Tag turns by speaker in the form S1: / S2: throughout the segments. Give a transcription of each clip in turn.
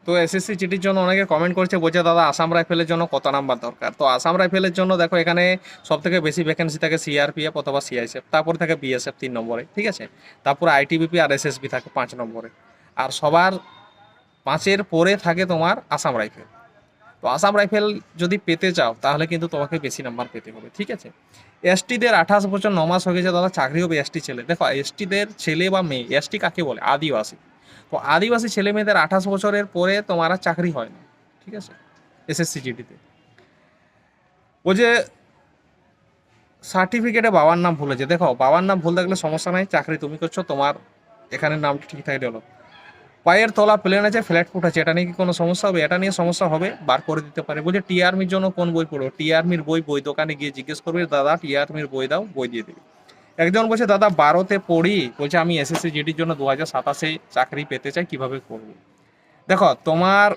S1: তো এসএসসি জিডির জন্য অনেকে কমেন্ট করছে, বলছে দাদা আসাম রাইফেলের জন্য কত নাম্বার দরকার। তো আসাম রাইফেলের জন্য দেখো এখানে সব থেকে বেশি ভ্যাকেন্সি থাকে সিআরপিএফ অথবা সিআইএসএফ, তারপরে থাকে বিএসএফ 3 নম্বরে, ঠিক আছে। তারপরে আইটিবিপি আর এসএসবি থাকে 5 নম্বরে। আর সবার 5-এর পরে থাকে তোমার আসাম রাইফেল। তো আসাম রাইফেল যদি পেতে চাও তাহলে কিন্তু তোমাকে বেশি নাম্বার পেতে হবে, ঠিক আছে। এসটিদের 28 বছর 9 মাস হয়ে গেছে দাদা, চাকরি হবে এসটি ছেলে। দেখো এসটিদের ছেলে বা মেয়ে, এসটি কাকে বলে? আদিবাসী। তো আদিবাসী ছেলে মেয়েদের 28 বছরের পরে তোমার আর চাকরি হয় না, ঠিক আছে, এসএসসি জিডিতে। ও যে সার্টিফিকেটে বাবার নাম ভুলেছে, দেখো বাবার নাম ভুল থাকলে সমস্যা নাই, চাকরি তুমি করছো, তোমার এখানে নামটা ঠিক থাকলে হলো। পায়ের তলা প্লেন আছে, ফ্ল্যাট ফুট আছে, এটা নিয়ে কি কোনো সমস্যা হবে? এটা নিয়ে সমস্যা হবে, বার করে দিতে পারে। বলছে টি আর্মির জন্য কোন বই পড়বো? টি আর্মির বই দোকানে গিয়ে জিজ্ঞেস করবে, দাদা টি আর্মির বই দাও, বই দিয়ে দেবে। একজন বলছে দাদা 12তে পড়ি, বলছে আমি এসএসসি জিডির জন্য 2027-এ চাকরি পেতে চাই, কিভাবে করবো? দেখো তোমার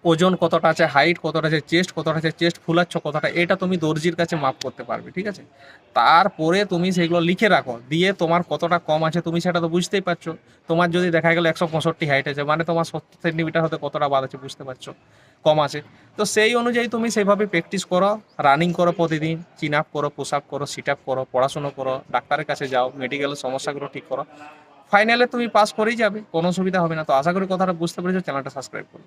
S1: ওজন কতটা আছে, হাইট কতটা আছে, চেস্ট কতটা আছে, চেস্ট ফুলাচ্ছ কতটা, এটা তুমি দর্জির কাছে মাপ করতে পারবে, ঠিক আছে। তারপরে তুমি সেগুলো লিখে রাখো, দিয়ে তোমার কতটা কম আছে তুমি সেটা তো বুঝতেই পারছো। তোমার যদি দেখা গেলো 165 হাইট আছে, মানে তোমার 70 সেন্টিমিটার হতে কতটা বাদ আছে বুঝতে পারছো, কম আছে। তো সেই অনুযায়ী তুমি সেইভাবে প্র্যাকটিস করো, রানিং করো প্রতিদিন, চিন আপ করো, পুশ আপ করো, সিট আপ করো, পড়াশুনো করো, ডাক্তারের কাছে যাও, মেডিকেলের সমস্যাগুলো ঠিক করো। ফাইনালে তুমি পাস করেই যাবে, কোনো অসুবিধা হবে না। তো আশা করি কথাটা বুঝতে পেরেছো, চ্যানেলটা সাবস্ক্রাইব করো।